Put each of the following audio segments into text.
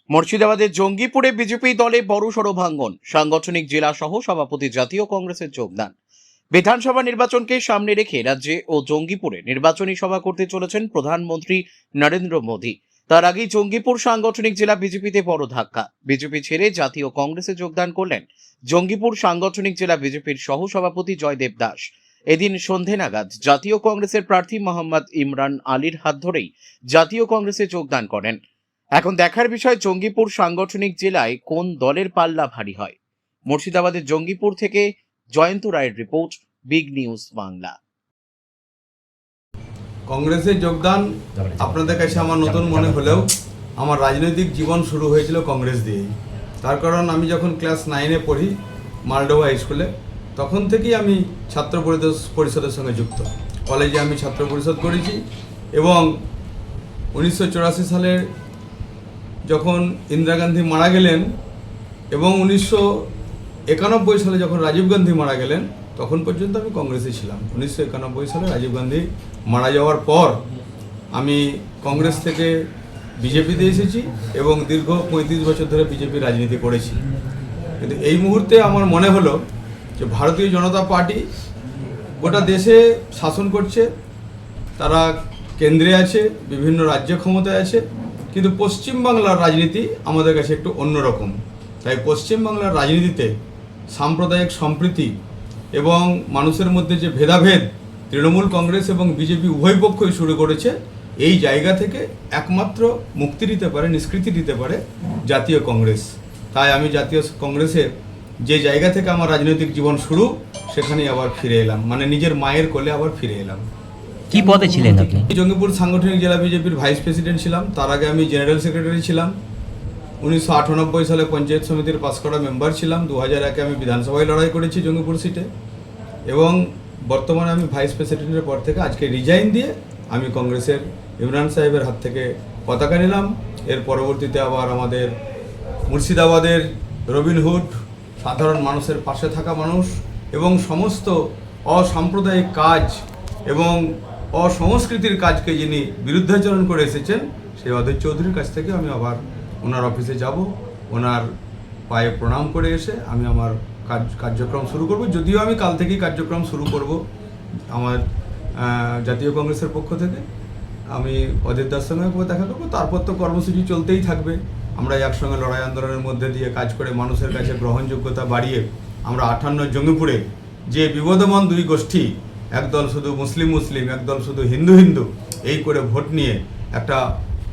মুর্শিদাবাদের জঙ্গিপুরে বিজেপি দলে বড়সড় ভাঙন, সাংগঠনিক জেলা সহ সভাপতি জাতীয় কংগ্রেসের যোগদান। বিধানসভা নির্বাচনকে সামনে রেখে রাজ্যে ও জঙ্গিপুরে নির্বাচনী সভা করতে চলেছেন প্রধানমন্ত্রী নরেন্দ্র মোদী। তার আগেই জঙ্গিপুর সাংগঠনিক জেলা বিজেপিতে বড় ধাক্কা, বিজেপি ছেড়ে জাতীয় কংগ্রেসে যোগদান করলেন জঙ্গিপুর সাংগঠনিক জেলা বিজেপির সহ সভাপতি জয়দেব দাস। এদিন সন্ধে নাগাদ জাতীয় কংগ্রেসের প্রার্থী মোহাম্মদ ইমরান আলীর হাত ধরেই জাতীয় কংগ্রেসে যোগদান করেন। এখন দেখার বিষয় জঙ্গিপুর সাংগঠনিক জেলায় কোন দলের পাল্লা ভারী হয়। মুর্শিদাবাদের জঙ্গিপুর থেকে জয়ন্ত রায়ের রিপোর্ট, বিগ নিউজ বাংলা। কংগ্রেসে যোগদান আপনাদের কাছে আমার নতুন মনে হলেও আমার রাজনৈতিক জীবন শুরু হয়েছিল কংগ্রেস দিয়েই। তার কারণ আমি যখন ক্লাস 9-এ পড়ি মালডোবা হাই স্কুলে, তখন থেকেই আমি ছাত্র পরিষদের সঙ্গে যুক্ত। কলেজে আমি ছাত্র পরিষদ করেছি এবং 1984 সালে যখন ইন্দিরা গান্ধী মারা গেলেন এবং 1991 সালে যখন রাজীব গান্ধী মারা গেলেন, তখন পর্যন্ত আমি কংগ্রেসে ছিলাম। 1991 সালে রাজীব গান্ধী মারা যাওয়ার পর আমি কংগ্রেস থেকে বিজেপিতে এসেছি এবং দীর্ঘ 35 বছর ধরে বিজেপির রাজনীতি করেছি। কিন্তু এই মুহূর্তে আমার মনে হলো যে ভারতীয় জনতা পার্টি গোটা দেশে শাসন করছে, তারা কেন্দ্রে আছে, বিভিন্ন রাজ্য ক্ষমতায় আছে, কিন্তু পশ্চিমবাংলার রাজনীতি আমাদের কাছে একটু অন্যরকম। তাই পশ্চিমবাংলার রাজনীতিতে সাম্প্রদায়িক সম্প্রীতি এবং মানুষের মধ্যে যে ভেদাভেদ তৃণমূল কংগ্রেস এবং বিজেপি উভয় পক্ষই শুরু করেছে, এই জায়গা থেকে একমাত্র মুক্তি দিতে পারে, নিষ্কৃতি দিতে পারে জাতীয় কংগ্রেস। তাই আমি জাতীয় কংগ্রেসে যে জায়গা থেকে আমার রাজনৈতিক জীবন শুরু, সেখানেই আবার ফিরে এলাম, মানে নিজের মায়ের কোলে আবার ফিরে এলাম। কি পদে ছিলেন আপনি? জঙ্গিপুর সাংগঠনিক জেলা বিজেপির ভাইস প্রেসিডেন্ট ছিলাম। তার আগে আমি জেনারেল সেক্রেটারি ছিলাম। 1998 সালে পঞ্চায়েত সমিতির পাস করা মেম্বার ছিলাম। 2001-এ আমি বিধানসভায় লড়াই করেছি জঙ্গিপুর সিটে এবং বর্তমানে আমি ভাইস প্রেসিডেন্টের পর থেকে আজকে রিজাইন দিয়ে আমি কংগ্রেসের ইমরান সাহেবের হাত থেকে পতাকা নিলাম। এর পরবর্তীতে আবার আমাদের মুর্শিদাবাদের রবিনহুড, সাধারণ মানুষের পাশে থাকা মানুষ এবং সমস্ত অসাম্প্রদায়িক কাজ এবং অসংস্কৃতির কাজকে যিনি বিরুদ্ধাচরণ করে এসেছেন, সেই অধীর চৌধুরীর কাছ থেকে আমি আবার ওনার অফিসে যাব, ওনার পায়ে প্রণাম করে এসে আমি আমার কার্যক্রম শুরু করব। যদিও আমি কাল থেকেই কার্যক্রম শুরু করব আমার জাতীয় কংগ্রেসের পক্ষ থেকে। আমি অধীর দার সঙ্গে দেখা করবো, তারপর তো কর্মসূচি চলতেই থাকবে। আমরা একসঙ্গে লড়াই আন্দোলনের মধ্যে দিয়ে কাজ করে মানুষের কাছে গ্রহণযোগ্যতা বাড়িয়ে আমরা 58 জঙ্গিপুরে যে বিবদমান দুই গোষ্ঠী, একদল শুধু মুসলিম, একদল শুধু হিন্দু, এই করে ভোট নিয়ে একটা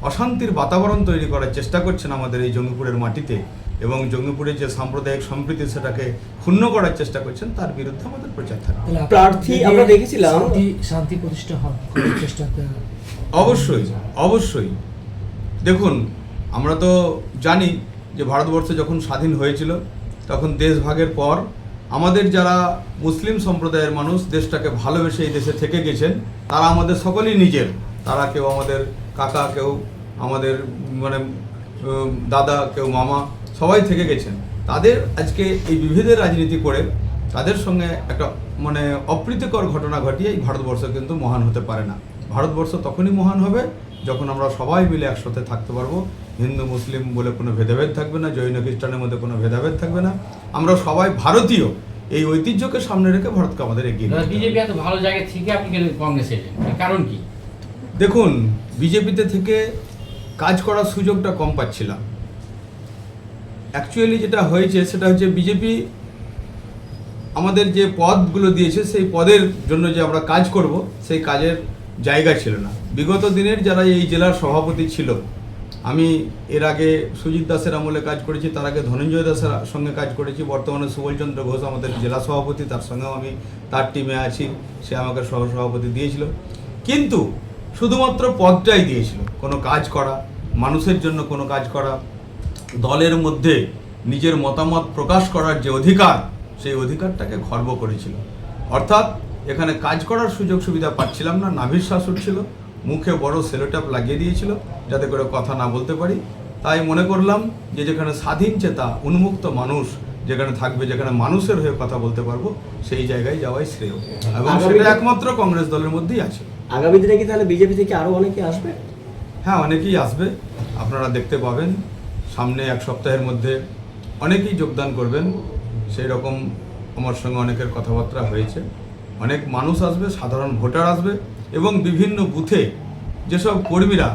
অশান্তির বাতাবরণ তৈরি করার চেষ্টা করছেন আমাদের এই জঙ্গিপুরের মাটিতে এবং জঙ্গিপুরের যে সাম্প্রদায়িক সম্প্রীতি সেটাকে ক্ষুণ্ণ করার চেষ্টা করছেন, তার বিরুদ্ধে আমাদের প্রচার থাকবে। প্রার্থী আমরা দেখেছিলাম শান্তি প্রতিষ্ঠা হওয়ার চেষ্টা। অবশ্যই দেখুন, আমরা তো জানি যে ভারতবর্ষ যখন স্বাধীন হয়েছিল তখন দেশ ভাগের পর আমাদের যারা মুসলিম সম্প্রদায়ের মানুষ দেশটাকে ভালোবেসে এই দেশে থেকে গেছেন, তারা আমাদের সকলেই নিজের। তারা কেউ আমাদের কাকা, কেউ আমাদের মানে দাদা, কেউ মামা, সবাই থেকে গেছেন। তাদের আজকে এই বিভেদের রাজনীতি করে তাদের সঙ্গে একটা মানে অপ্রীতিকর ঘটনা ঘটিয়ে এই ভারতবর্ষ কিন্তু মহান হতে পারে না। ভারতবর্ষ তখনই মহান হবে যখন আমরা সবাই মিলে একসাথে থাকতে পারবো। হিন্দু মুসলিম বলে কোনো ভেদাভেদ থাকবে না, জৈন খ্রিস্টানের মধ্যে কোনো ভেদাভেদ থাকবে না। আমরা সবাই ভারতীয়, এই ঐতিহ্যকে সামনে রেখে ভারতকে আমাদের এগিয়ে নিতে হবে। বিজেপি এত ভালো জায়গা থেকে আপনি কেন কংগ্রেসে এলেন, কারণ কি? দেখুন, বিজেপিতে থেকে কাজ করার সুযোগটা কম পাচ্ছিলাম। অ্যাকচুয়ালি যেটা হয়েছে সেটা হচ্ছে বিজেপি আমাদের যে পদগুলো দিয়েছে, সেই পদের জন্য যে আমরা কাজ করব, সেই কাজের জায়গা ছিল না। বিগত দিনের যারা এই জেলার সভাপতি ছিল, আমি এর আগে সুজিত দাসের আমলে কাজ করেছি, তার আগে ধনঞ্জয় দাসের সঙ্গে কাজ করেছি, বর্তমানে সুবলচন্দ্র ঘোষ আমাদের জেলা সভাপতি, তার সঙ্গেও আমি তার টিমে আছি, সে আমাকে সহসভাপতি দিয়েছিল। কিন্তু শুধুমাত্র পদটাই দিয়েছিল, কোনো কাজ করা, মানুষের জন্য কোনো কাজ করা, দলের মধ্যে নিজের মতামত প্রকাশ করার যে অধিকার, সেই অধিকারটাকে খর্ব করেছিল। অর্থাৎ এখানে কাজ করার সুযোগ সুবিধা পাচ্ছিলাম না। নাভির শ্বাস উঠছিল, মুখে বড় সেলোটেপ লাগিয়ে দিয়েছিল যাতে করে কথা না বলতে পারি। তাই মনে করলাম যে যেখানে স্বাধীন চেতা উন্মুক্ত মানুষ যেখানে থাকবে, যেখানে মানুষের হয়ে কথা বলতে পারবো, সেই জায়গায় যাওয়াই শ্রেয় এবং সেটা একমাত্র কংগ্রেস দলের মধ্যেই আছে। আগামী দিনে কি তাহলে বিজেপি থেকে আরো অনেকে আসবে? হ্যাঁ, অনেকেই আসবে, আপনারা দেখতে পাবেন। সামনে এক সপ্তাহের মধ্যে অনেকেই যোগদান করবেন, সেই রকম আমার সঙ্গে অনেকের কথাবার্তা হয়েছে। অনেক মানুষ আসবে, সাধারণ ভোটার আসবে এবং বিভিন্ন বুথে যেসব কর্মীরা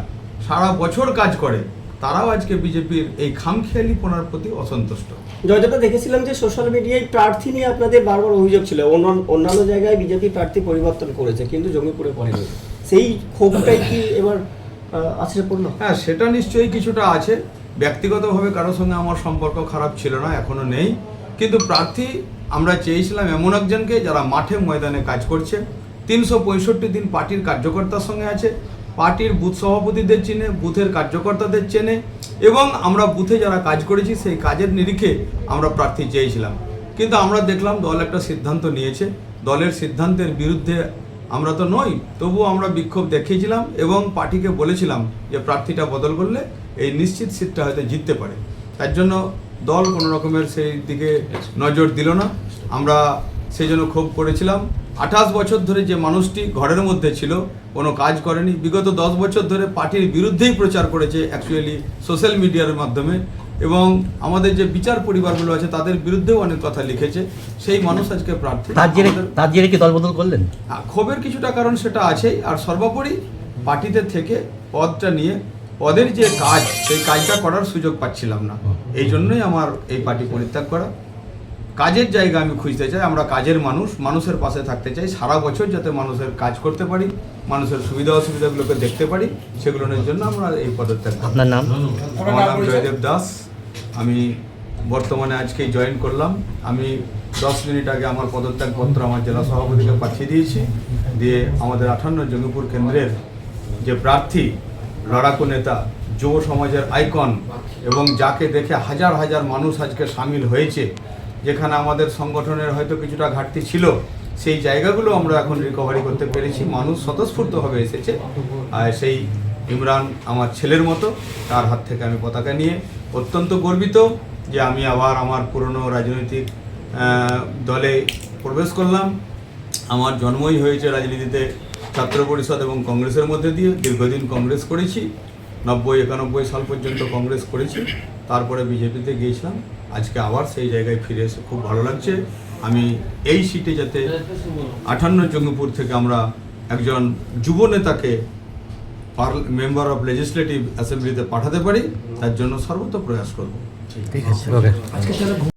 সারা বছর কাজ করে তারাও আজকে বিজেপির এই খামখেয়ালিপনার প্রতি অসন্তুষ্ট। জয়দেবটা দেখেছিলাম যে সোশ্যাল মিডিয়ায় প্রার্থী নিয়ে আপনাদের বারবার অভিযোগ ছিল, অন্যান্য জায়গায় বিজেপি প্রার্থী পরিবর্তন করেছে কিন্তু জঙ্গিপুরে করেনি, সেই ক্ষোভটাই কি এবার আছড়ে পড়লো? হ্যাঁ, সেটা নিশ্চয়ই কিছুটা আছে। ব্যক্তিগতভাবে কারোর সঙ্গে আমার সম্পর্ক খারাপ ছিল না, এখনো নেই, কিন্তু প্রার্থী আমরা চেয়েছিলাম এমন একজনকে যারা মাঠে ময়দানে কাজ করছে, 365 দিন পার্টির কার্যকর্তার সঙ্গে আছে, পার্টির বুথ সভাপতিদের চেনে, বুথের কার্যকর্তাদের চেনে এবং আমরা বুথে যারা কাজ করেছি সেই কাজের নিরিখে আমরা প্রার্থী চেয়েছিলাম। কিন্তু আমরা দেখলাম দল একটা সিদ্ধান্ত নিয়েছে, দলের সিদ্ধান্তের বিরুদ্ধে আমরা তো নই, তবুও আমরা বিক্ষোভ দেখিয়েছিলাম এবং পার্টিকে বলেছিলাম যে প্রার্থীটা বদল করলে এই নিশ্চিত সিটটা হয়তো জিততে পারে। তার জন্য দল কোনো রকমের সেই দিকে নজর দিল না, আমরা সেই জন্য ক্ষোভ করেছিলাম। 28 বছর ধরে যে মানুষটি ঘরের মধ্যে ছিল, কোনো কাজ করেনি, বিগত 10 বছর ধরে পার্টির বিরুদ্ধেই প্রচার করেছে অ্যাকচুয়ালি সোশ্যাল মিডিয়ার মাধ্যমে, এবং আমাদের যে বিচার পরিবারগুলো আছে তাদের বিরুদ্ধেও অনেক কথা লিখেছে, সেই মানুষ আজকে প্রার্থী। তার জেরে কি দলবদল করলেন? ক্ষোভের কিছুটা কারণ সেটা আছেই, আর সর্বোপরি পার্টিতে থেকে পদটা নিয়ে পদের যে কাজ সেই কাজটা করার সুযোগ পাচ্ছিলাম না, এই জন্যই আমার এই পার্টি পরিত্যাগ করা। কাজের জায়গা আমি খুঁজতে চাই, আমরা কাজের মানুষ, মানুষের পাশে থাকতে চাই, সারা বছর যাতে মানুষের কাজ করতে পারি, মানুষের সুবিধা অসুবিধাগুলোকে দেখতে পারি, সেগুলোর জন্য আমরা এই পদত্যাগ। আপনার নাম? আমার নাম জয়দেব দাস। আমি বর্তমানে আজকেই জয়েন করলাম। আমি 10 মিনিট আগে আমার পদত্যাগপত্র আমার জেলা সভাপতিকে পাঠিয়ে দিয়েছি, দিয়ে আমাদের 58 জঙ্গিপুর কেন্দ্রের যে প্রার্থী, লড়াকু নেতা, যুব সমাজের আইকন এবং যাকে দেখে হাজার হাজার মানুষ আজকে সামিল হয়েছে, যেখানে আমাদের সংগঠনের হয়তো কিছুটা ঘাটতি ছিল, সেই জায়গাগুলো আমরা এখন রিকভারি করতে পেরেছি, মানুষ স্বতঃস্ফূর্তভাবে এসেছে। আর সেই ইমরান আমার ছেলের মতো, তার হাত থেকে আমি পতাকা নিয়ে অত্যন্ত গর্বিত যে আমি আবার আমার পুরনো রাজনৈতিক দলে প্রবেশ করলাম। আমার জন্মই হয়েছে রাজনীতিতে ছাত্র পরিষদ এবং কংগ্রেসের মধ্যে দিয়ে, দীর্ঘদিন কংগ্রেস করেছি, 90-91 সাল পর্যন্ত কংগ্রেস করেছি, তারপরে বিজেপিতে গিয়েছিলাম। আজকে আবার সেই জায়গায় ফিরে এসে খুব ভালো লাগছে। আমি এই সিটে যাতে 58 জঙ্গিপুর থেকে আমরা একজন যুব নেতাকে মেম্বার অফ লেজিসলেটিভ অ্যাসেম্বলিতে পাঠাতে পারি, তার জন্য সর্বত প্রয়াস করব। ঠিক আছে।